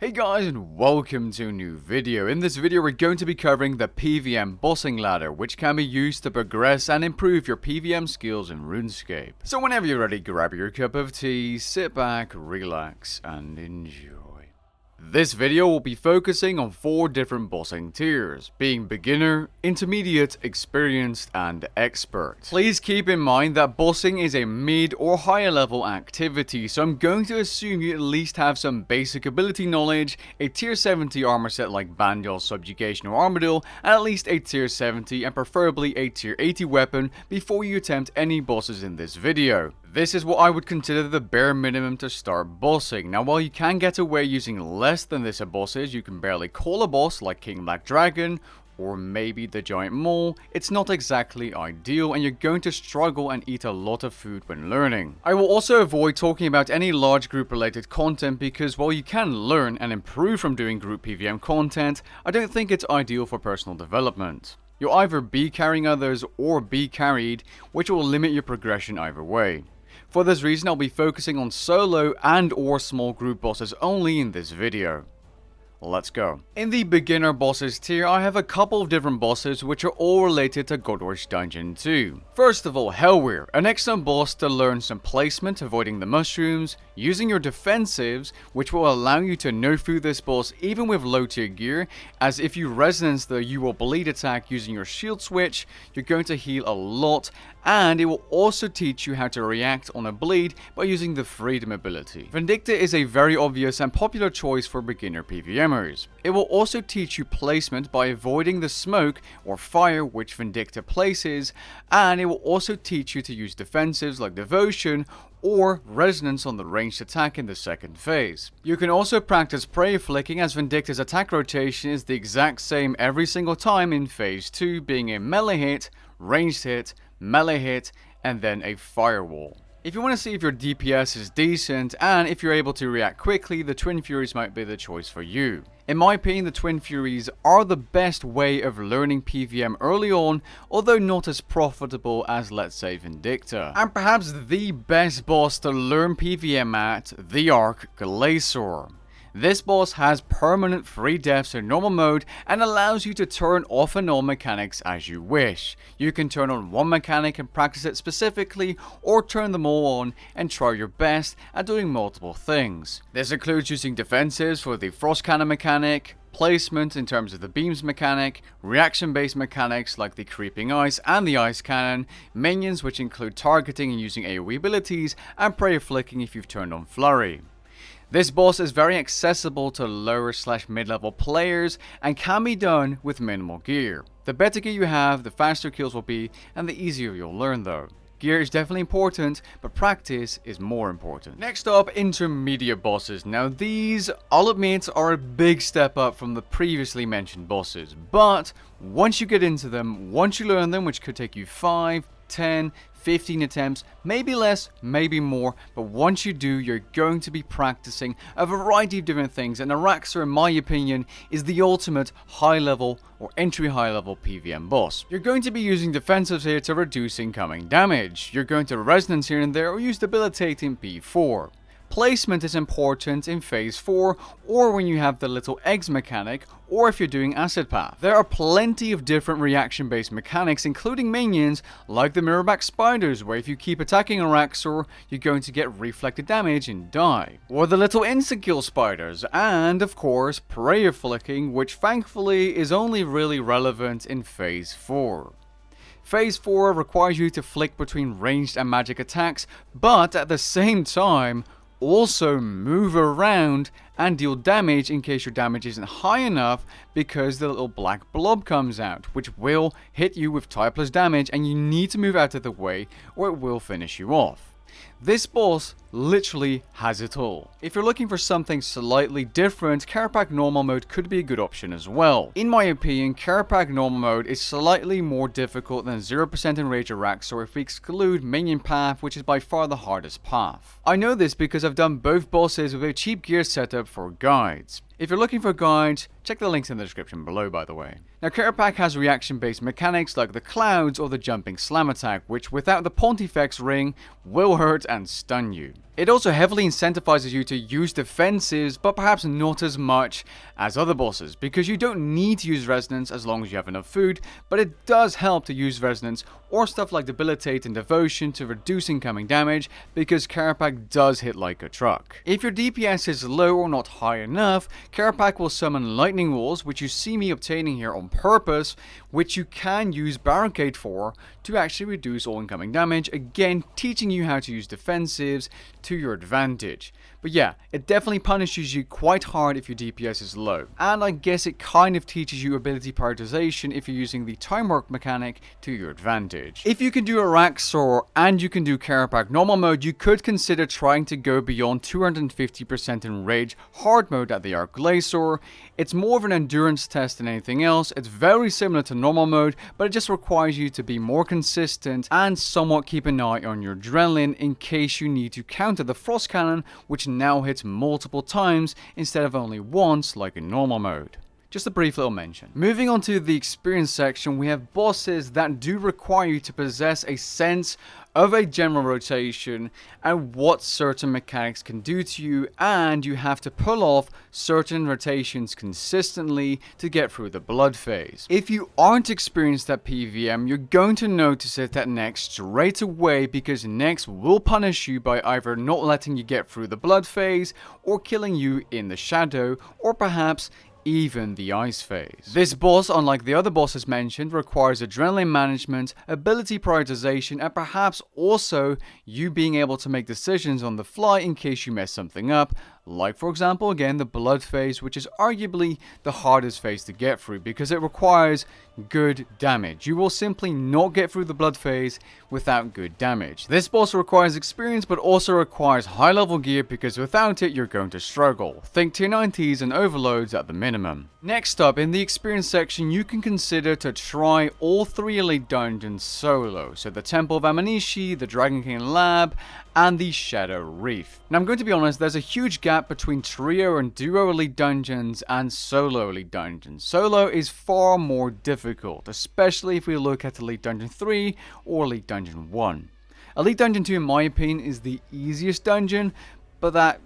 Hey guys, and welcome to a new video. In this video we're going to be covering the PVM bossing ladder, which can be used to progress and improve your PVM skills in Runescape. So whenever you're ready, grab your cup of tea, sit back, relax, and enjoy. This video will be focusing on 4 different bossing tiers, being beginner, intermediate, experienced, and expert. Please keep in mind that bossing is a mid or higher level activity, so I'm going to assume you at least have some basic ability knowledge, a tier 70 armor set like Bandial, Subjugation, or Armadillo, and at least a tier 70 and preferably a tier 80 weapon before you attempt any bosses in this video. This is what I would consider the bare minimum to start bossing. Now while you can get away using less than this at bosses, you can barely call a boss like King Black Dragon, or maybe the Giant Mole, it's not exactly ideal and you're going to struggle and eat a lot of food when learning. I will also avoid talking about any large group related content because while you can learn and improve from doing group PVM content, I don't think it's ideal for personal development. You'll either be carrying others or be carried, which will limit your progression either way. For this reason, I'll be focusing on solo and or small group bosses only in this video. Let's go. In the beginner bosses tier, I have a couple of different bosses which are all related to Godwars Dungeon 2. First of all, Hellweir, an excellent boss to learn some placement, avoiding the mushrooms, using your defensives, which will allow you to no-food this boss even with low tier gear, as if you resonance the You Will Bleed attack using your shield switch, you're going to heal a lot, and it will also teach you how to react on a bleed by using the Freedom ability. Vindicta is a very obvious and popular choice for beginner PVMers. It will also teach you placement by avoiding the smoke or fire which Vindicta places, and it will also teach you to use defensives like Devotion or Resonance on the ranged attack in the second phase. You can also practice prayer flicking, as Vindicta's attack rotation is the exact same every single time in phase 2, being a melee hit, ranged hit, melee hit, and then a firewall. If you want to see if your DPS is decent and if you're able to react quickly, the Twin Furies might be the choice for you. In my opinion, the Twin Furies are the best way of learning PVM early on, although not as profitable as, let's say, Vindicta. And perhaps the best boss to learn PVM at, the Arc Glacier. This boss has permanent free deaths in normal mode and allows you to turn off and on mechanics as you wish. You can turn on one mechanic and practice it specifically, or turn them all on and try your best at doing multiple things. This includes using defensives for the Frost Cannon mechanic, placement in terms of the beams mechanic, reaction based mechanics like the creeping ice and the ice cannon, minions which include targeting and using AoE abilities, and prayer flicking if you've turned on flurry. This boss is very accessible to lower / mid-level players and can be done with minimal gear. The better gear you have, the faster kills will be and the easier you'll learn though. Gear is definitely important, but practice is more important. Next up, intermediate bosses. Now these, I'll admit, are a big step up from the previously mentioned bosses, but once you get into them, once you learn them, which could take you 5, 10, 15 attempts, maybe less, maybe more, but once you do, you're going to be practicing a variety of different things, and Araxxor, in my opinion, is the ultimate high-level or entry high-level PVM boss. You're going to be using defensives here to reduce incoming damage. You're going to resonance here and there or use debilitating P4. Placement is important in phase 4 or when you have the little eggs mechanic or if you're doing acid path. There are plenty of different reaction based mechanics including minions like the mirrorback spiders where if you keep attacking Araxxor you're going to get reflected damage and die. Or the little instant kill spiders, and of course prayer flicking, which thankfully is only really relevant in phase 4. Phase 4 requires you to flick between ranged and magic attacks, but at the same time also move around and deal damage in case your damage isn't high enough because the little black blob comes out, which will hit you with typeless damage and you need to move out of the way or it will finish you off. This boss literally has it all. If you're looking for something slightly different, Carapac Normal Mode could be a good option as well. In my opinion, Carapac Normal Mode is slightly more difficult than 0% Enrage Araxxor if we exclude Minion Path, which is by far the hardest path. I know this because I've done both bosses with a cheap gear setup for guides. If you're looking for guides, check the links in the description below by the way. Now Carapac has reaction based mechanics like the clouds or the jumping slam attack, which without the Pontifex ring will hurt and stun you. It also heavily incentivizes you to use defensives, but perhaps not as much as other bosses, because you don't need to use resonance as long as you have enough food, but it does help to use resonance or stuff like debilitate and devotion to reduce incoming damage, because Carapac does hit like a truck. If your DPS is low or not high enough, Carapac will summon lightning walls, which you see me obtaining here on purpose, which you can use barricade for to actually reduce all incoming damage, again teaching you how to use defensives to your advantage. But yeah, it definitely punishes you quite hard if your DPS is low. And I guess it kind of teaches you ability prioritization if you're using the time work mechanic to your advantage. If you can do Araxor and you can do Carapac normal mode, you could consider trying to go beyond 250% in Rage hard mode at the Arc Glacier. It's more of an endurance test than anything else. It's very similar to normal mode, but it just requires you to be more consistent and somewhat keep an eye on your adrenaline in case you need to counter the Frost Cannon, which now hits multiple times instead of only once like in normal mode. Just a brief little mention. Moving on to the experience section, we have bosses that do require you to possess a sense of a general rotation and what certain mechanics can do to you, and you have to pull off certain rotations consistently to get through the blood phase. If you aren't experienced at PVM, you're going to notice it at Next straight away, because Next will punish you by either not letting you get through the blood phase or killing you in the shadow, or perhaps even the ice phase. This boss, unlike the other bosses mentioned, requires adrenaline management, ability prioritization, and perhaps also you being able to make decisions on the fly in case you mess something up, like for example again the blood phase, which is arguably the hardest phase to get through because it requires good damage. You will simply not get through the blood phase without good damage. This boss requires experience but also requires high level gear, because without it you're going to struggle. Think tier 90s and overloads at the minimum. Next up, in the experience section, you can consider to try all 3 elite dungeons solo, so the Temple of Amanishi, the Dragon King Lab, and the Shadow Reef. Now I'm going to be honest, there's a huge gap between trio and duo elite dungeons and solo elite dungeons. Solo is far more difficult, especially if we look at Elite Dungeon 3 or Elite Dungeon 1. Elite Dungeon 2 in my opinion is the easiest dungeon, but that,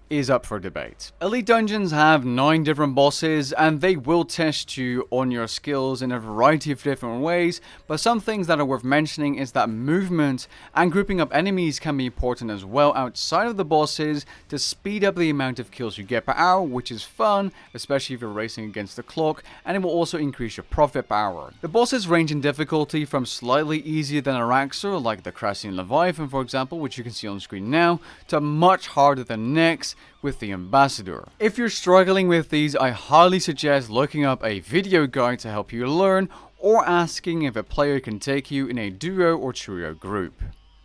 is up for debate. Elite dungeons have 9 different bosses, and they will test you on your skills in a variety of different ways, but some things that are worth mentioning is that movement and grouping up enemies can be important as well outside of the bosses to speed up the amount of kills you get per hour, which is fun, especially if you're racing against the clock, and it will also increase your profit per hour. The bosses range in difficulty from slightly easier than Araxor, like the Crassian Leviathan for example, which you can see on screen now, to much harder than Nex with the Ambassador. If you're struggling with these, I highly suggest looking up a video guide to help you learn, or asking if a player can take you in a duo or trio group.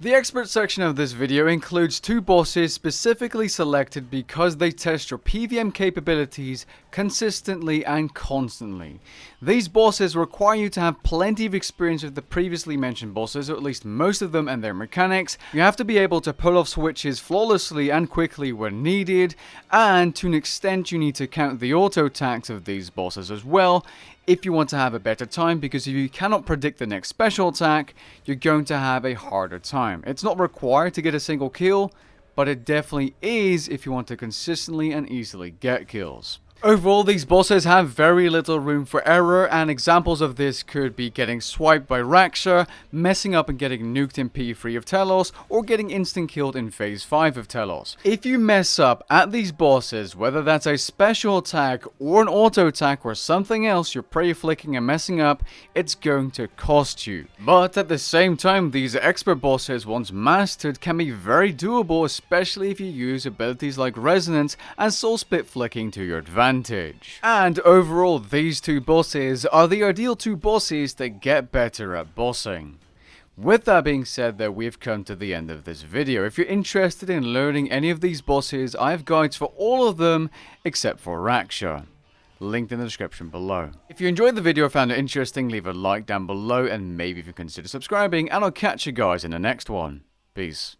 The expert section of this video includes 2 bosses specifically selected because they test your PVM capabilities consistently and constantly. These bosses require you to have plenty of experience with the previously mentioned bosses, or at least most of them and their mechanics. You have to be able to pull off switches flawlessly and quickly when needed, and to an extent you need to count the auto attacks of these bosses as well if you want to have a better time, because if you cannot predict the next special attack, you're going to have a harder time. It's not required to get a single kill, but it definitely is if you want to consistently and easily get kills. Overall, these bosses have very little room for error, and examples of this could be getting swiped by Raksha, messing up and getting nuked in P3 of Telos, or getting instant killed in Phase 5 of Telos. If you mess up at these bosses, whether that's a special attack or an auto attack or something else you're prey flicking and messing up, it's going to cost you. But at the same time, these expert bosses, once mastered, can be very doable, especially if you use abilities like Resonance and Soul Split flicking to your advantage. And overall, these 2 bosses are the ideal 2 bosses to get better at bossing. With that being said though, we've come to the end of this video. If you're interested in learning any of these bosses, I have guides for all of them except for Raksha, linked in the description below. If you enjoyed the video or found it interesting, leave a like down below and maybe even consider subscribing, and I'll catch you guys in the next one. Peace.